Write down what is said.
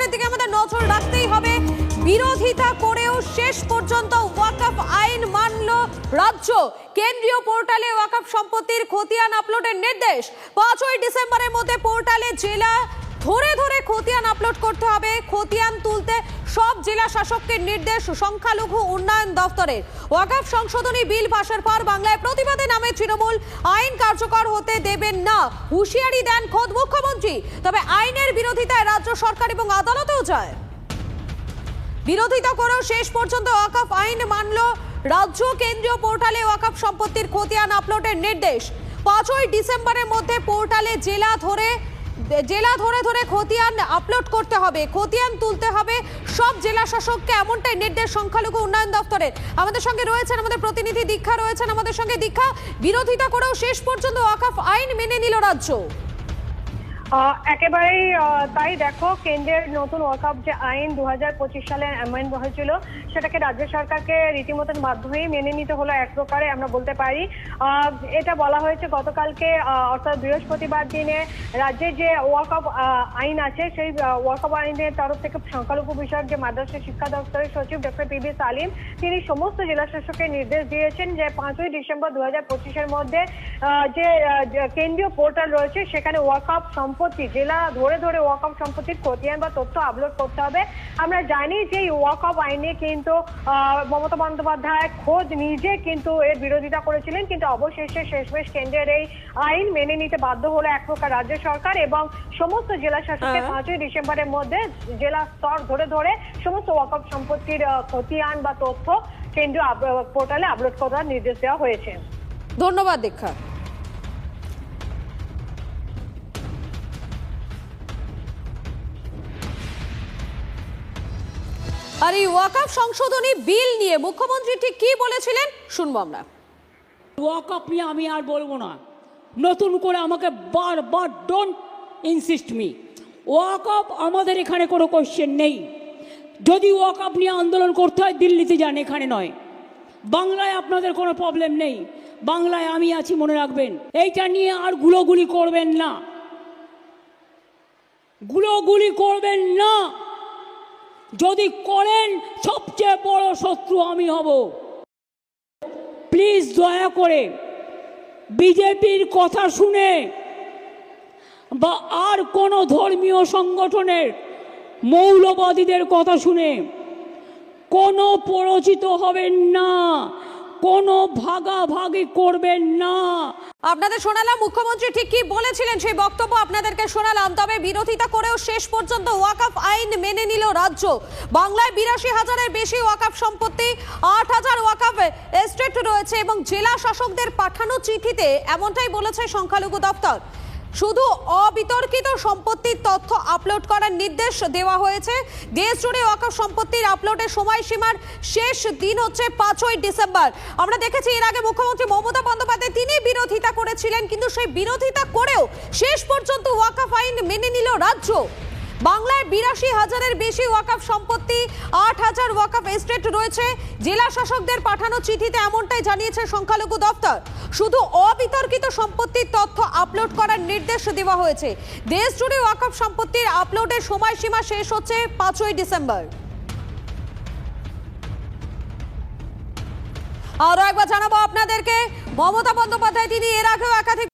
খবরের দিকে আমাদের নজর রাখতেই হবে। বিরোধিতা করেও শেষ পর্যন্ত ওয়াকফ আইন মানল রাজ্য। কেন্দ্রীয় পোর্টালে ওয়াকফ সম্পত্তির খতিয়ান আপলোডের নির্দেশ। 5ই ডিসেম্বরের মধ্যে পোর্টালে জেলা ধরে ধরে খতিয়ান আপলোড করতে হবে। খতিয়ান তুলতে সব জেলা শাসককে নির্দেশ সংখ্যালঘু উন্নয়ন দপ্তরের। ওয়াকফ সংশোধনী বিল পাশের পর বাংলায় প্রতিবাদে নামে তৃণমূল। আইন কার্যকর হতে দেবেন না হুঁশিয়ারি দেন খোদ মুখ্যমন্ত্রী। তবে আইনের বিরোধিতায় রাজ্য সরকার এবং আদালতেও যায়। বিরোধিতা করেও শেষ পর্যন্ত ওয়াকফ আইন মানল রাজ্য। কেন্দ্রীয় পোর্টালে ওয়াকফ সম্পত্তির খতিয়ান আপলোডের নির্দেশ। 5ই ডিসেম্বরের মধ্যে পোর্টালে জেলা ধরে ধরে খতিয়ান আপলোড করতে হবে। খতিয়ান তুলতে হবে সব জেলা শাসককে, এমনটাই নির্দেশ সংখ্যালঘু উন্নয়ন দপ্তরের। আমাদের সঙ্গে রয়েছেন আমাদের প্রতিনিধি দীক্ষা রয়েছেন আমাদের সঙ্গে। দীক্ষা, বিরোধিতা করেও শেষ পর্যন্ত ওয়াকফ আইন মেনে নিল রাজ্য। একেবারেই তাই। দেখো, কেন্দ্রের নতুন ওয়াকফ যে আইন 2025 সালে অ্যামেন্ড হয়েছিল, সেটাকে রাজ্য সরকারকে রীতিমতন বাধ্য হয়ে মেনে নিতে হলো এক প্রকারে, আমরা বলতে পারি। এটা বলা হয়েছে গতকালকে, অর্থাৎ বৃহস্পতিবার দিনে রাজ্যের যে ওয়াকফ আইন আছে, সেই ওয়াকফ আইনের তরফ থেকে সংখ্যালঘু বিষয়ক যে মাদ্রাসা শিক্ষা দপ্তরের সচিব ডক্টর পিবি সালিম, তিনি সমস্ত জেলা শাসককে নির্দেশ দিয়েছেন যে 5ই ডিসেম্বর 2025-এর মধ্যে যে কেন্দ্রীয় পোর্টাল রয়েছে, সেখানে ওয়াকফ সম্পত্তি জেলা ধরে ধরে ওয়াকফ সম্পত্তির খতিয়ান বা তথ্য আপলোড করতে হবে। আমরা জানি যে ওয়াকফ আইনে কিন্তু মমতা বন্দ্যোপাধ্যায় খোদ নিজে কিন্তু এর বিরোধিতা করেছিলেন, কিন্তু অবশেষে শেষমেশ কেন্দ্রের এই আইন মেনে নিতে বাধ্য হলো এক প্রকার রাজ্য সরকার এবং সমস্ত জেলা শাসককে 5ই ডিসেম্বরের মধ্যে জেলা স্তর ধরে ধরে সমস্ত ওয়াকফ সম্পত্তির খতিয়ান বা তথ্য কেন্দ্রীয় পোর্টালে আপলোড করার নির্দেশ দেওয়া হয়েছে। ধন্যবাদ দীক্ষা। আর এই ওয়াকফ সংশোধনী বিল নিয়ে মুখ্যমন্ত্রী ঠিক কি বলেছিলেন শুনবো আমরা। ওয়াকফ নিয়ে আমি আর বলবো না, নতুন করে আমাকে বারবার ডোন্ট ইনসিস্ট মি। ওয়াকফ আমাদের এখানে কোনো কোশ্চেন নেই। যদি ওয়াকফ নিয়ে আন্দোলন করতে হয় দিল্লিতে যান, এখানে নয়। বাংলায় আপনাদের কোনো প্রবলেম নেই, বাংলায় আমি আছি, মনে রাখবেন। এইটা নিয়ে আর গুলোগুলি করবেন না, গুলোগুলি করবেন না। যদি করেন সবচেয়ে বড় শত্রু আমি হব। প্লিজ দয়া করে বিজেপির কথা শুনে বা আর কোনো ধর্মীয় সংগঠনের মৌলবাদীদের কথা শুনে কোনো পরিচিত হবেন না, কোনো ভাগাভাগি করবেন না। আপনাদের শোনালাম মুখ্যমন্ত্রী ঠিক কি বলেছিলেন, সেই বক্তব্য আপনাদেরকে শোনালাম। তবে বিরোধিতা করেও শেষ পর্যন্ত ওয়াকফ আইন মেনে নিল রাজ্য। বাংলায় 82,000-এর বেশি ওয়াকফ সম্পত্তি, 8,000 ওয়াকফ এস্টেট রয়েছে এবং জেলা শাসকদের পাঠানো চিঠিতে এমনটাই বলেছে সংখ্যালঘু দপ্তর। শুধু অবিতর্কিত সম্পত্তির তথ্য আপলোড করার নির্দেশ দেওয়া হয়েছে। দেশ জুড়ে ওয়াকফ সম্পত্তির আপলোডের সময়সীমার শেষ দিন হচ্ছে 5ই ডিসেম্বর। আমরা দেখেছি এর আগে মুখ্যমন্ত্রী মমতা বন্দ্যোপাধ্যায় তিনি বিরোধিতা করেছিলেন, কিন্তু সেই বিরোধিতা করেও শেষ পর্যন্ত ওয়াকফ আইন মেনে নিল রাজ্য। বাংলায় 82,000-এর বেশি ওয়াকফ সম্পত্তি, 8,000 ওয়াকফ এস্টেট রয়েছে। জেলা শাসকদের পাঠানো চিঠিতে এমনটাই জানিয়েছে সংখ্যালঘু দপ্তর। শুধু অবিতর্কিত সম্পত্তির তথ্য আপলোড করার নির্দেশ দেওয়া হয়েছে। দেশ জুড়ে ওয়াকফ সম্পত্তির আপলোডের সময়সীমা শেষ হচ্ছে 5ই ডিসেম্বর। আরো একবার জানাবো আপনাদেরকে, মমতা বন্দ্যোপাধ্যায় তিনি এর আগেও একাধিক